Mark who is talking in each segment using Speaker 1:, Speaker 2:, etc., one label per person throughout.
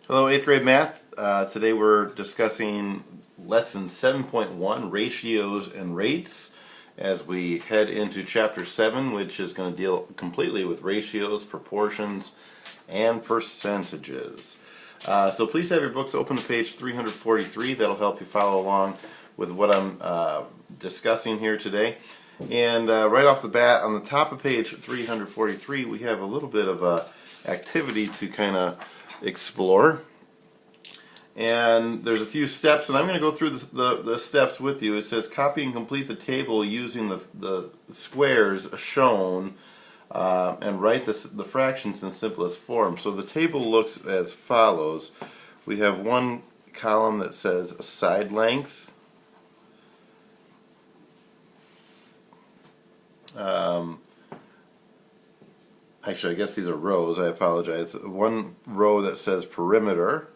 Speaker 1: Hello, 8th grade math. Today we're discussing lesson 7.1, ratios and rates, as we head into chapter 7, which is going to deal completely with ratios, proportions, and percentages. So please have your books open to page 343. That'll help you follow along with what I'm discussing here today. And right off the bat, on the top of page 343, we have a little bit of a activity to kind of explore. And there's a few steps, and I'm going to go through the steps with you. It says copy and complete the table using the squares shown and write the fractions in simplest form. So the table looks as follows. We have one column that says side length. Actually, I guess these are rows. I apologize. One row that says perimeter.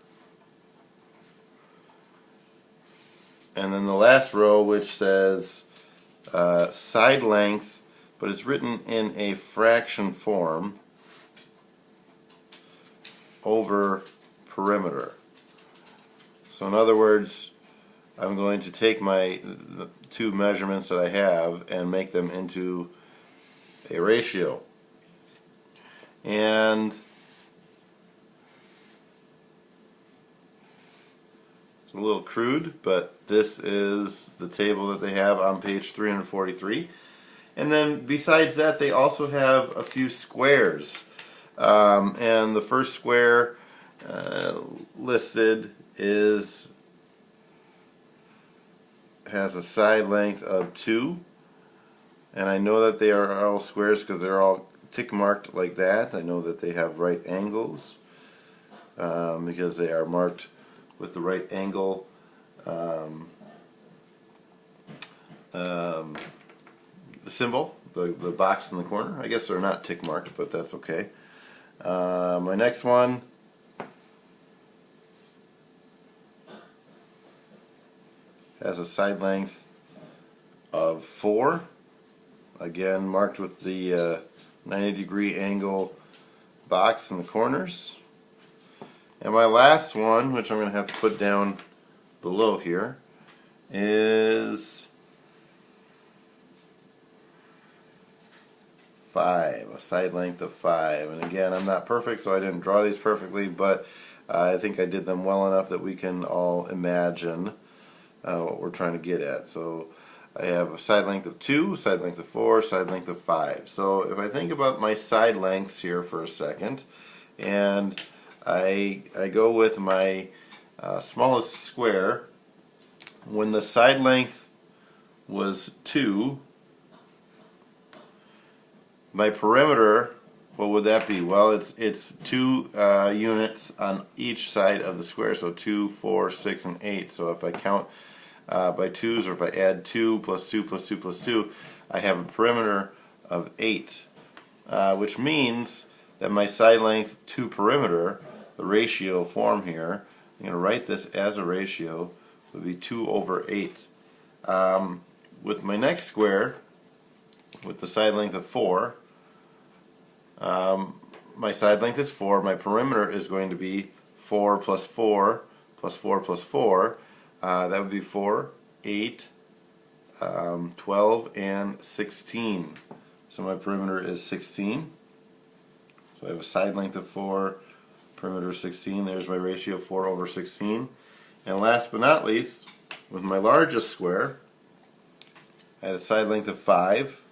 Speaker 1: And then the last row which says side length, but it's written in a fraction form over perimeter. So in other words, I'm going to take the two measurements that I have and make them into a ratio. And it's a little crude, but this is the table that they have on page 343. And then besides that, they also have a few squares. And the first square listed has a side length of 2. And I know that they are all squares because they're all tick marked like that. I know that they have right angles because they are marked with the right angle symbol, the box in the corner. I guess they're not tick marked, but that's okay. My next one has a side length of 4, again marked with the 90-degree angle box in the corners. And my last one, which I'm going to have to put down below here, is 5, a side length of 5. And again, I'm not perfect, so I didn't draw these perfectly, but I think I did them well enough that we can all imagine what we're trying to get at. So I have a side length of 2, side length of 4, side length of 5. So if I think about my side lengths here for a second, and I go with my smallest square. When the side length was 2, my perimeter, what would that be? Well, it's 2 units on each side of the square, so 2, 4, 6, and 8. So if I count by 2s, or if I add 2 plus 2 plus 2 plus 2, I have a perimeter of 8, which means that my side length to perimeter, the ratio form here, I'm going to write this as a ratio, would be 2 over 8. With my next square, with the side length of 4, my side length is 4, my perimeter is going to be 4 plus 4 plus 4 plus 4. That would be 4, 8, 12, and 16. So my perimeter is 16. So I have a side length of 4, perimeter 16. There's my ratio, 4 over 16. And last but not least, with my largest square, I had a side length of 5.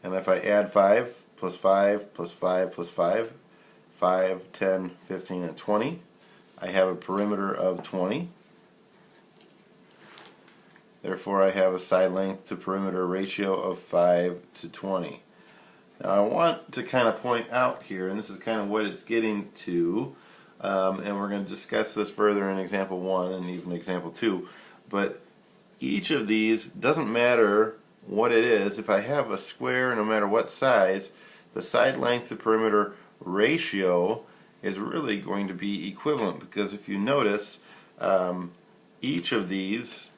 Speaker 1: And if I add 5 plus 5 plus 5 plus 5, 5, 10, 15, and 20, I have a perimeter of 20. Therefore, I have a side length to perimeter ratio of 5 to 20. Now, I want to kind of point out here, and this is kind of what it's getting to, and we're going to discuss this further in example 1 and even example 2, but each of these, doesn't matter what it is, if I have a square no matter what size, the side length to perimeter ratio is really going to be equivalent, because if you notice, each of these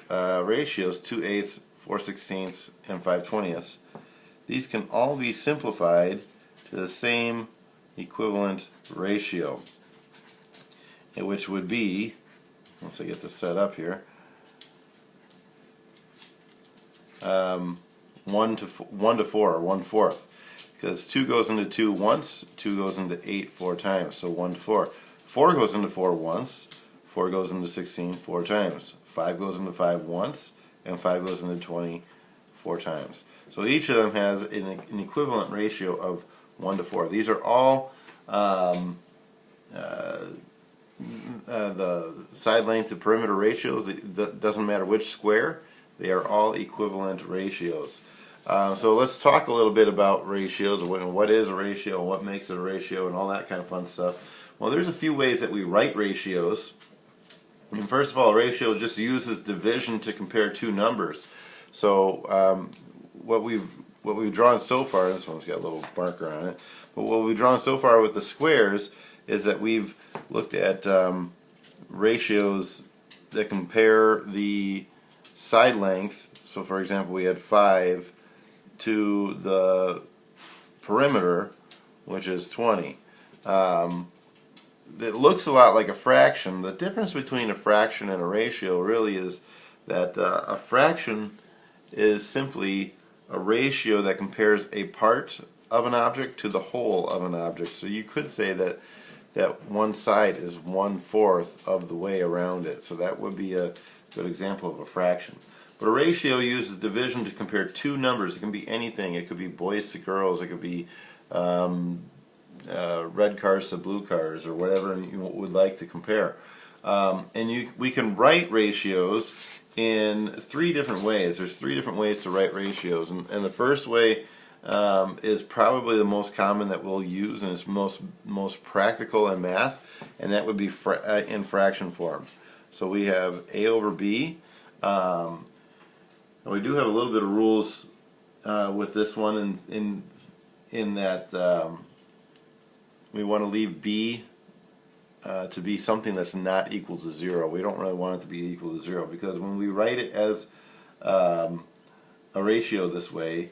Speaker 1: ratios, 2/8, 4/16, and 5/20, these can all be simplified to the same equivalent ratio, which would be, once I get this set up here, 1 to 4, or 1/4, because 2 goes into 2 once, 2 goes into 8 4 times, so 1 to 4. 4 goes into 4 once, 4 goes into 16 4 times. 5 goes into 5 once, and 5 goes into 20 4 times. So each of them has an equivalent ratio of 1 to 4. These are all the side length to perimeter ratios. It doesn't matter which square, they are all equivalent ratios. So let's talk a little bit about ratios, what is a ratio, what makes it a ratio, and all that kind of fun stuff. Well, there's a few ways that we write ratios. And first of all, a ratio just uses division to compare two numbers. So what we've drawn so far, this one's got a little marker on it, but what we've drawn so far with the squares is that we've looked at ratios that compare the side length. So for example, we had 5 to the perimeter, which is 20. It looks a lot like a fraction. The difference between a fraction and a ratio really is that a fraction is simply a ratio that compares a part of an object to the whole of an object. So you could say that one side is 1/4 of the way around it. So that would be a good example of a fraction. But a ratio uses division to compare two numbers. It can be anything. It could be boys to girls. It could be red cars to blue cars, or whatever you would like to compare. We can write ratios in 3 different ways. There's 3 different ways to write ratios, and the first way is probably the most common that we'll use, and it's most practical in math, and that would be in fraction form. So we have A over B. We do have a little bit of rules with this one in that we want to leave B to be something that's not equal to 0. We don't really want it to be equal to 0, because when we write it as a ratio this way,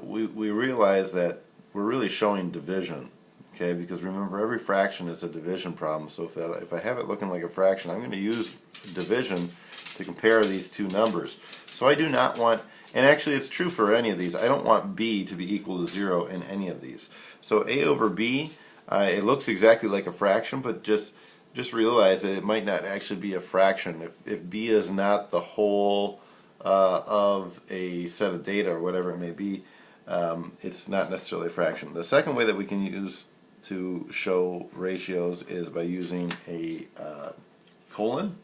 Speaker 1: we realize that we're really showing division. Okay, because remember, every fraction is a division problem. So if I have it looking like a fraction, I'm going to use division to compare these two numbers. So I do not want, and actually it's true for any of these, I don't want B to be equal to 0 in any of these. So A over B, it looks exactly like a fraction, but just realize that it might not actually be a fraction. If B is not the whole of a set of data, or whatever it may be, it's not necessarily a fraction. The second way that we can use to show ratios is by using a colon.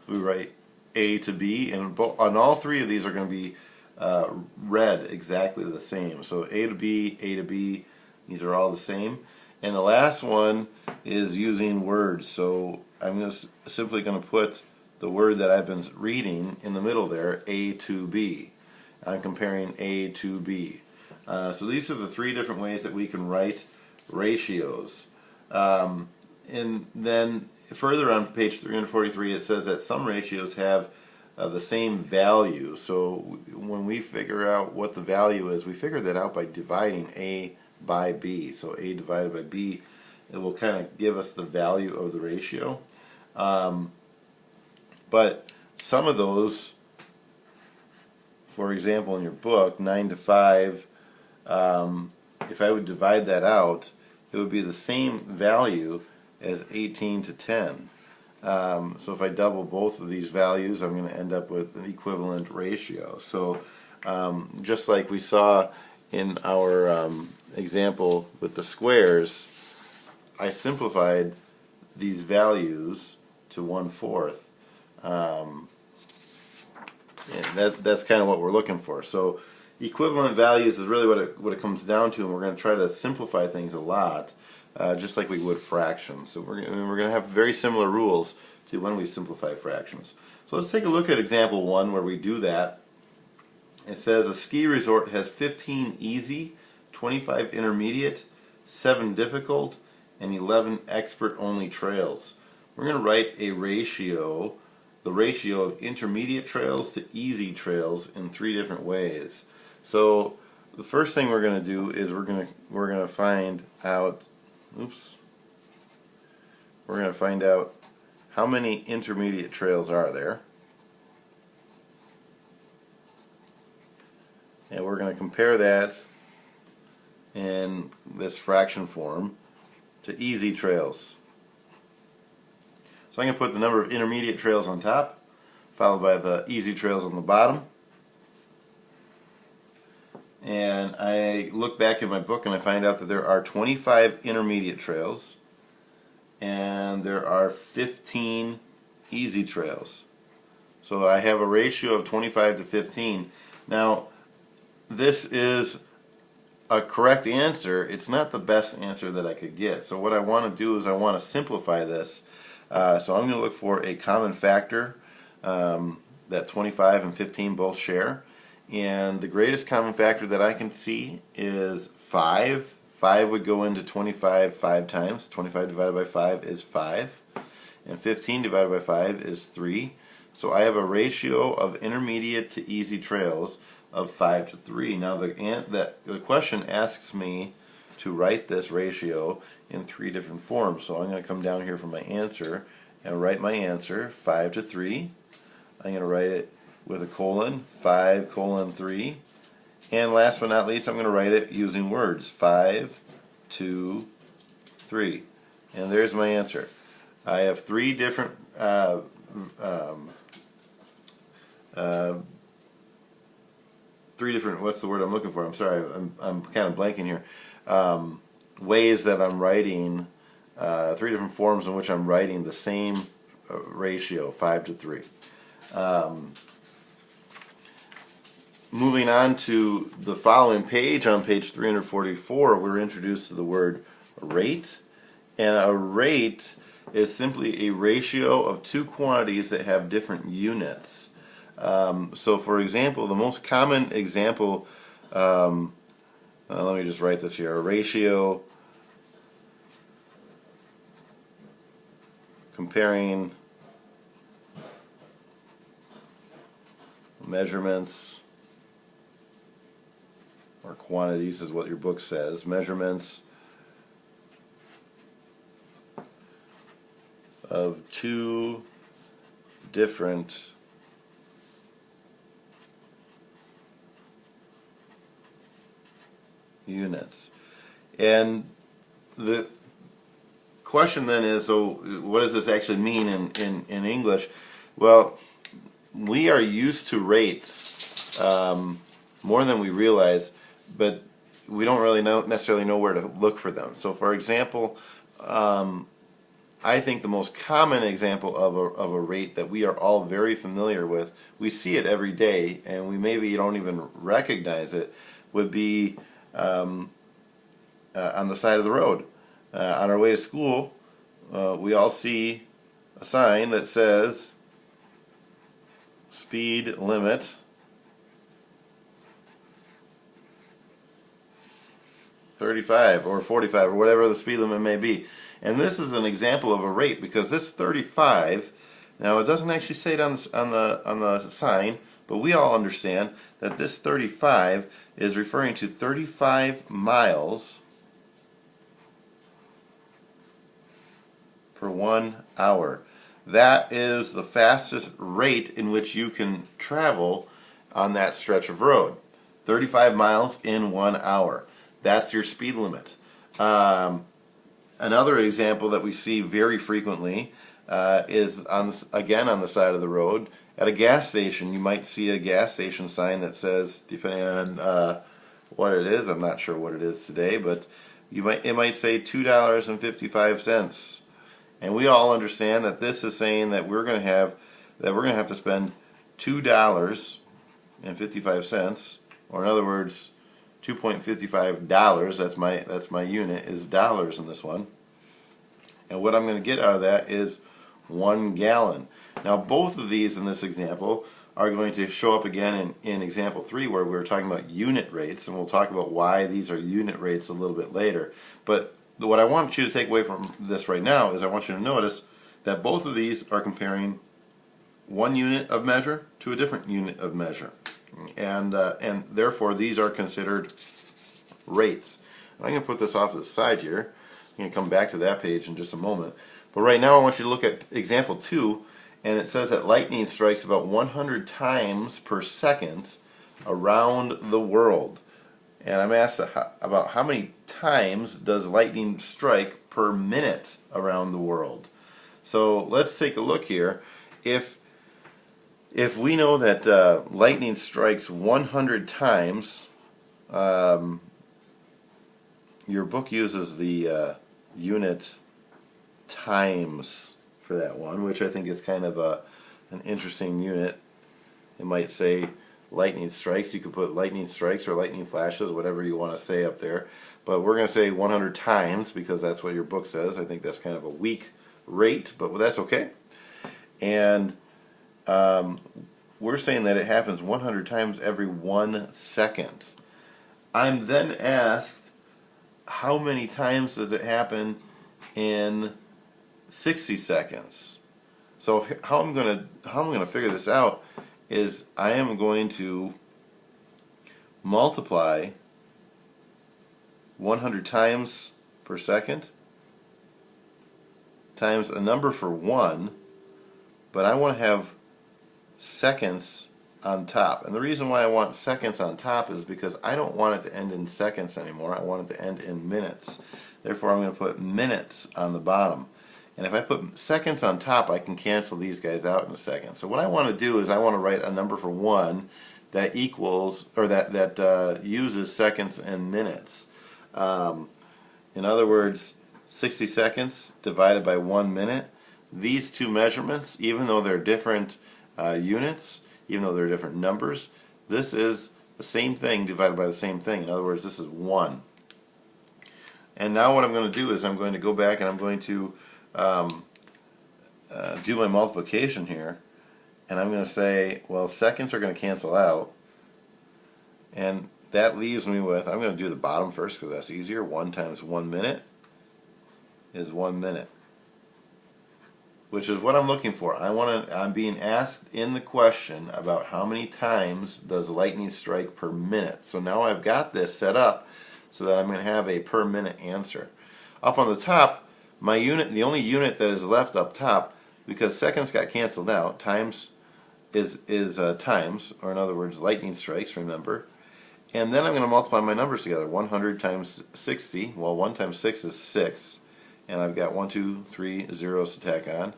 Speaker 1: We write A to B, and on all 3 of these are going to be read exactly the same. So A to B, these are all the same. And the last one is using words. So I'm simply going to put the word that I've been reading in the middle there, A to B. I'm comparing A to B. So these are the 3 different ways that we can write ratios. And then further on page 343, it says that some ratios have the same value. So when we figure out what the value is, we figure that out by dividing A by B. So A divided by B, it will kind of give us the value of the ratio. But some of those, for example, in your book, 9 to 5, if I would divide that out, it would be the same value as 18 to 10. So if I double both of these values, I'm going to end up with an equivalent ratio. So just like we saw in our example with the squares, I simplified these values to 1/4. And that's kind of what we're looking for. So equivalent values is really what it comes down to, and we're going to try to simplify things a lot, just like we would fractions. So we're going to have very similar rules to when we simplify fractions. So let's take a look at example 1 where we do that. It says a ski resort has 15 easy, 25 intermediate, 7 difficult, and 11 expert-only trails. We're going to write a ratio, the ratio of intermediate trails to easy trails, in 3 different ways. So the first thing we're going to do is we're going to find out, we're going to find out how many intermediate trails are there. And we're going to compare that in this fraction form to easy trails. So I'm going to put the number of intermediate trails on top, followed by the easy trails on the bottom. And I look back in my book and I find out that there are 25 intermediate trails and there are 15 easy trails. So I have a ratio of 25 to 15. Now, this is a correct answer. It's not the best answer that I could get. So what I want to do is I want to simplify this. So I'm going to look for a common factor that 25 and 15 both share. And the greatest common factor that I can see is 5. 5 would go into 25 5 times. 25 divided by 5 is 5. And 15 divided by 5 is 3. So I have a ratio of intermediate to easy trails of 5 to 3. Now the question asks me to write this ratio in 3 different forms. So I'm going to come down here for my answer and write my answer, 5 to 3. I'm going to write it with a colon, 5 colon 3. And last but not least, I'm going to write it using words, 5, 2, 3. And there's my answer. I have 3 different what's the word I'm looking for? I'm sorry, I'm kind of blanking here. Ways that I'm writing, 3 different forms in which I'm writing the same ratio, 5 to 3. Moving on to the following page, on page 344, we're introduced to the word rate. And a rate is simply a ratio of 2 quantities that have different units. So for example, the most common example, let me just write this here, a ratio comparing measurements, or quantities is what your book says, measurements of 2 different units. And the question then is, so what does this actually mean in English? Well, we are used to rates more than we realize, but we don't really necessarily know where to look for them. So for example, I think the most common example of a rate that we are all very familiar with, we see it every day and we maybe don't even recognize it, would be on the side of the road. On our way to school, we all see a sign that says speed limit 35 or 45 or whatever the speed limit may be. And this is an example of a rate because this 35, now it doesn't actually say it on the sign, but we all understand that this 35 is referring to 35 miles per 1 hour. That is the fastest rate in which you can travel on that stretch of road. 35 miles in 1 hour. That's your speed limit. Another example that we see very frequently is again on the side of the road. At a gas station, you might see a gas station sign that says, depending on what it is, I'm not sure what it is today, but it might say $2.55. And we all understand that this is saying that we're going to have to spend $2.55, or in other words, $2.55. That's my unit, is dollars in this one. And what I'm going to get out of that is 1 gallon. Now both of these in this example are going to show up again in example 3 where we were talking about unit rates, and we'll talk about why these are unit rates a little bit later. But what I want you to take away from this right now is I want you to notice that both of these are comparing one unit of measure to a different unit of measure. and therefore these are considered rates. I'm going to put this off to the side here. I'm going to come back to that page in just a moment. But right now I want you to look at example 2, and it says that lightning strikes about 100 times per second around the world. And I'm asked about how many times does lightning strike per minute around the world. So let's take a look here. If we know that lightning strikes 100 times, your book uses the unit times for that one, which I think is kind of an interesting unit. It might say lightning strikes. You could put lightning strikes or lightning flashes, whatever you want to say up there. But we're going to say 100 times because that's what your book says. I think that's kind of a weak rate, but that's okay. And we're saying that it happens 100 times every 1 second. I'm then asked, how many times does it happen in 60 seconds? So how I'm going to figure this out is I am going to multiply 100 times per second times a number for 1, but I want to have seconds on top. And the reason why I want seconds on top is because I don't want it to end in seconds anymore. I want it to end in minutes. Therefore, I'm going to put minutes on the bottom. And if I put seconds on top, I can cancel these guys out in a second. So what I want to do is I want to write a number for 1 that equals, or that uses seconds and minutes. In other words, 60 seconds divided by 1 minute. These two measurements, even though they're different units, even though they're different numbers, this is the same thing divided by the same thing. In other words, this is 1. And now what I'm going to do is I'm going to go back and I'm going to do my multiplication here, and I'm going to say, well, seconds are going to cancel out, and that leaves me with, I'm going to do the bottom first because that's easier. 1 times 1 minute is 1 minute, which is what I'm looking for. I'm being asked in the question about how many times does lightning strike per minute. So now I've got this set up so that I'm going to have a per minute answer. Up on the top, my unit, the only unit that is left up top, because seconds got canceled out, times is times, or in other words, lightning strikes, remember. And then I'm going to multiply my numbers together. 100 times 60, well, 1 times 6 is 6. And I've got 1, 2, 3 zeros to tack on.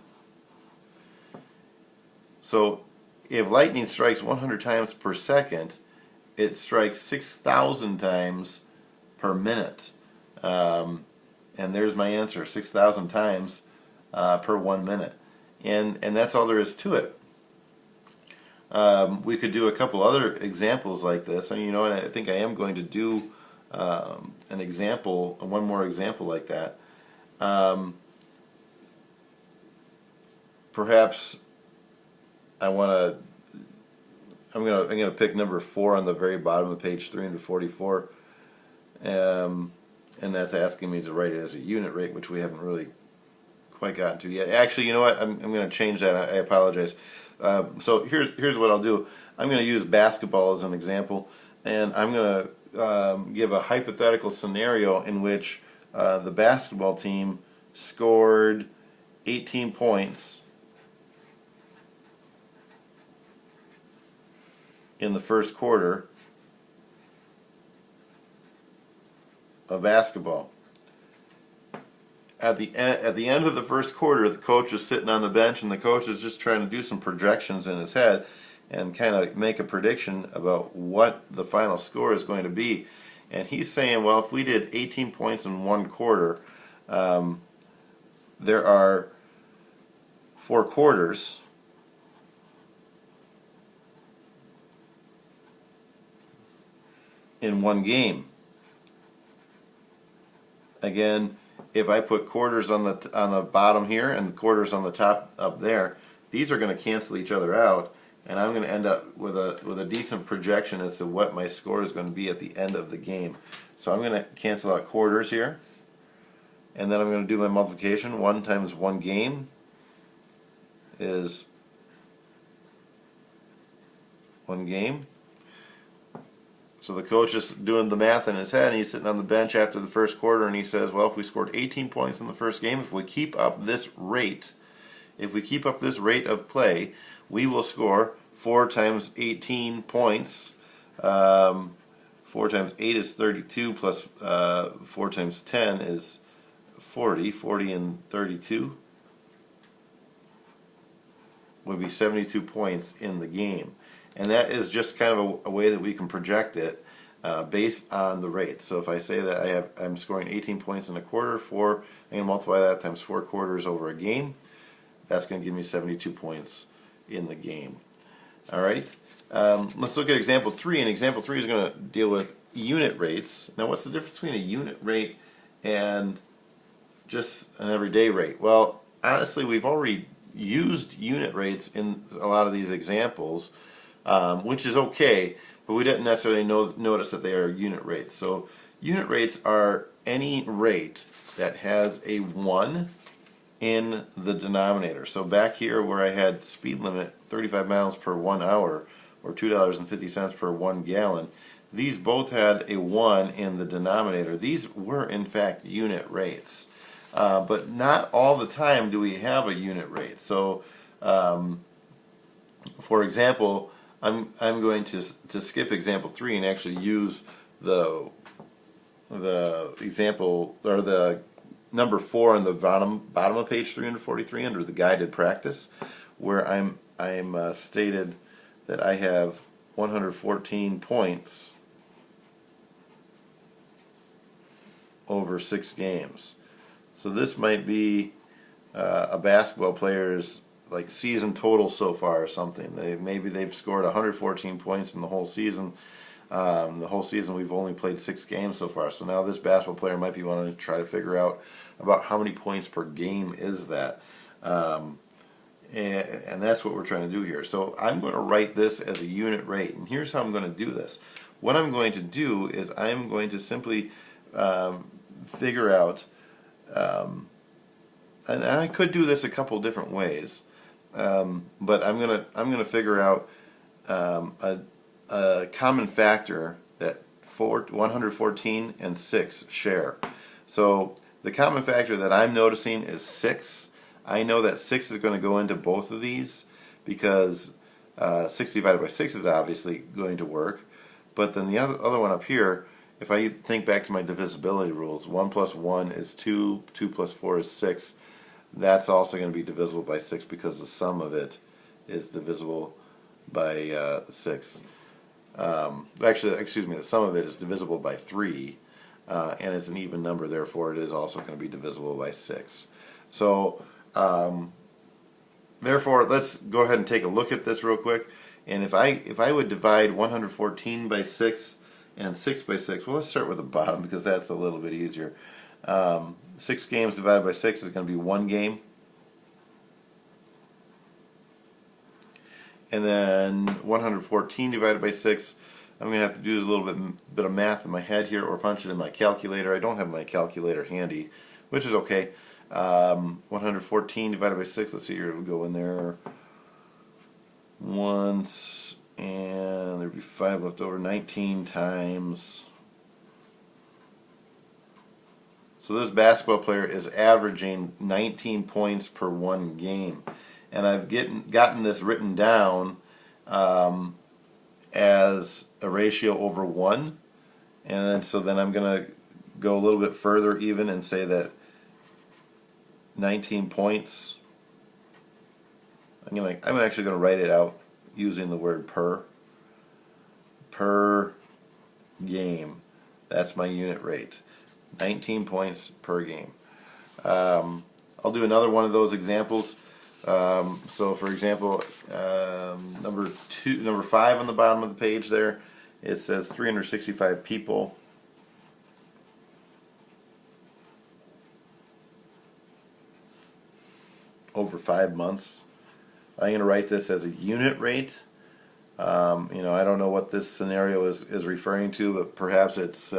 Speaker 1: So if lightning strikes 100 times per second, it strikes 6,000 times per minute. And there's my answer, 6,000 times per 1 minute. And that's all there is to it. We could do a couple other examples like this. And you know what, I think I am going to do an example, one more example like that. Perhaps I'm gonna pick number 4 on the very bottom of page 344, and that's asking me to write it as a unit rate, which we haven't really quite gotten to yet. Actually, you know what? I'm going to change that. I apologize. So here's what I'll do. I'm going to use basketball as an example, and I'm going to give a hypothetical scenario in which the basketball team scored 18 points in the first quarter of basketball. At the end of the first quarter, the coach is sitting on the bench, and the coach is just trying to do some projections in his head and kind of make a prediction about what the final score is going to be. And he's saying, well, if we did 18 points in 1 quarter, there are 4 quarters. In 1 game. Again, if I put quarters on the bottom here and quarters on the top up there, these are going to cancel each other out, and I'm going to end up with a decent projection as to what my score is going to be at the end of the game. So I'm going to cancel out quarters here, and then I'm going to do my multiplication. 1 times 1 game is 1 game. So the coach is doing the math in his head, and he's sitting on the bench after the first quarter, and he says, well, if we scored 18 points in the first game, if we keep up this rate of play, we will score 4 times 18 points. 4 times 8 is 32, plus 4 times 10 is 40. 40 and 32 would be 72 points in the game. And that is just kind of a way that we can project it based on the rate. So if I say that I'm scoring 18 points in a quarter, I'm going to multiply that times 4 quarters over a game. That's going to give me 72 points in the game. All right. Let's look at example 3. And example 3 is going to deal with unit rates. Now, what's the difference between a unit rate and just an everyday rate? Well, honestly, we've already used unit rates in a lot of these examples, which is okay, but we didn't necessarily notice that they are unit rates. So unit rates are any rate that has a 1 in the denominator. So back here where I had speed limit 35 miles per 1 hour, or $2.50 per 1 gallon, these both had a 1 in the denominator. These were in fact unit rates. But not all the time do we have a unit rate. So for example, I'm going to skip example 3 and actually use the example, or the number 4 on the bottom of page 343 under the guided practice, where I'm stated that I have 114 points over 6 games. So this might be a basketball player's like season total so far or something. Maybe they've scored 114 points in the whole season. The whole season we've only played 6 games so far. So now this basketball player might be wanting to try to figure out about how many points per game is that. And that's what we're trying to do here. So I'm going to write this as a unit rate. And here's how I'm going to do this. What I'm going to do is I'm going to simply figure out, and I could do this a couple different ways, but I'm gonna figure out a common factor that 114 and 6 share. So the common factor that I'm noticing is 6. I know that 6 is going to go into both of these because 6 divided by 6 is obviously going to work. But then the other one up here, if I think back to my divisibility rules, 1 plus 1 is 2, 2 plus 4 is 6. That's also going to be divisible by 6 because the sum of it is divisible by 6. Actually, excuse me, the sum of it is divisible by 3, and it's an even number, therefore it is also going to be divisible by 6. So, therefore, let's go ahead and take a look at this real quick. And if I would divide 114 by 6 and 6 by 6, well, let's start with the bottom because that's a little bit easier. 6 games divided by 6 is going to be 1 game. And then 114 divided by 6, I'm going to have to do a little bit of math in my head here or punch it in my calculator. I don't have my calculator handy, which is okay. 114 divided by 6, let's see here, it'll go in there once, and there'd be 5 left over, 19 times. So this basketball player is averaging 19 points per 1 game. And I've gotten this written down as a ratio over 1. And then I'm going to go a little bit further even and say that 19 points, I'm actually going to write it out using the word per game. That's my unit rate. 19 points per game. I'll do another one of those examples. So for example, number 5 on the bottom of the page there, it says 365 people over 5 months. I'm going to write this as a unit rate. I don't know what this scenario is referring to, but perhaps it's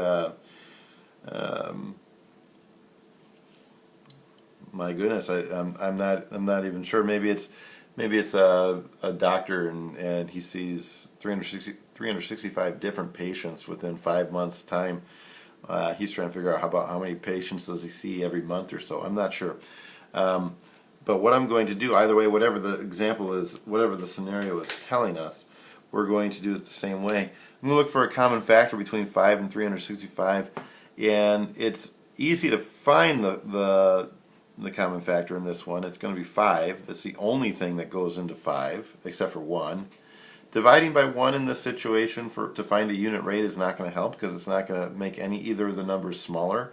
Speaker 1: my goodness, I'm not even sure. Maybe it's a doctor and he sees 365 different patients within 5 months' time. He's trying to figure out how many patients does he see every month or so. I'm not sure. But what I'm going to do, either way, whatever the example is, whatever the scenario is telling us, we're going to do it the same way. I'm going to look for a common factor between 5 and 365, and it's easy to find the common factor in this one. It's going to be 5. That's the only thing that goes into 5, except for 1. Dividing by 1 in this situation to find a unit rate is not going to help, because it's not going to make either of the numbers smaller.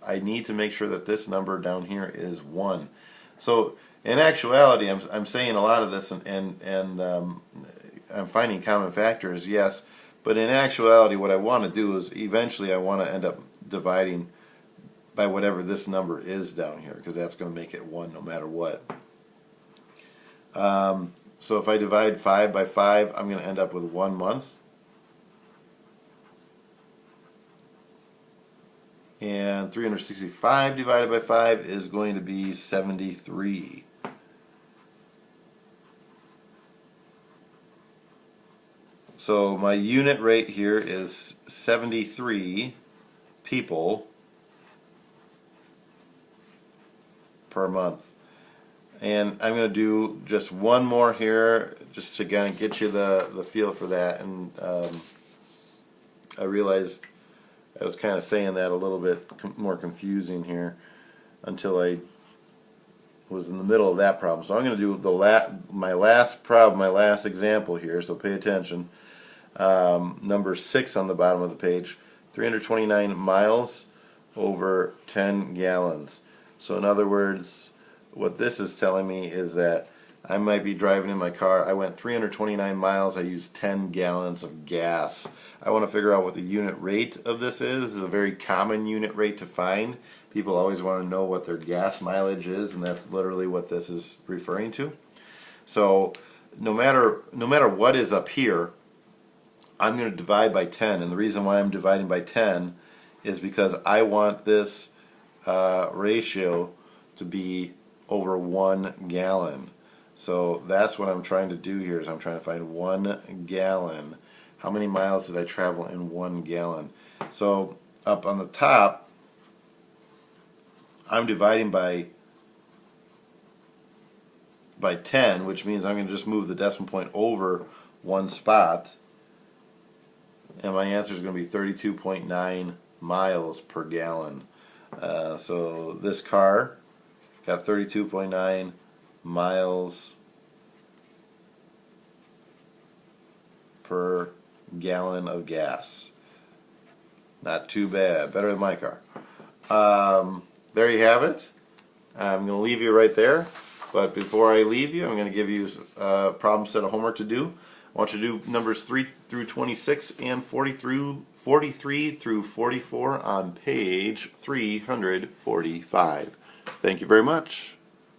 Speaker 1: I need to make sure that this number down here is 1. So in actuality, I'm saying a lot of this, and I'm finding common factors, yes, but in actuality what I want to do is eventually I want to end up dividing by whatever this number is down here, because that's going to make it 1 no matter what. So if I divide 5 by 5, I'm going to end up with 1 month. And 365 divided by 5 is going to be 73. So my unit rate here is 73 people per month. And I'm going to do just one more here, just to kind of get you the feel for that. And I realized I was kind of saying that a little bit more confusing here until I was in the middle of that problem. So I'm going to do my last problem, my last example here, so pay attention. Number 6 on the bottom of the page, 329 miles over 10 gallons. So in other words, what this is telling me is that I might be driving in my car. I went 329 miles. I used 10 gallons of gas. I want to figure out what the unit rate of this is. This is a very common unit rate to find. People always want to know what their gas mileage is, and that's literally what this is referring to. So no matter what is up here, I'm going to divide by 10. And the reason why I'm dividing by 10 is because I want this ratio to be over 1 gallon. So that's what I'm trying to do here, is I'm trying to find 1 gallon. How many miles did I travel in 1 gallon? So up on the top, I'm dividing by 10, which means I'm going to just move the decimal point over 1 spot, and my answer is going to be 32.9 miles per gallon. So this car got 32.9 miles per gallon of gas. Not too bad. Better than my car. There you have it. I'm going to leave you right there. But before I leave you, I'm going to give you a problem set of homework to do. I want you to do numbers 3 through 26 and 43 through 44 on page 345. Thank you very much.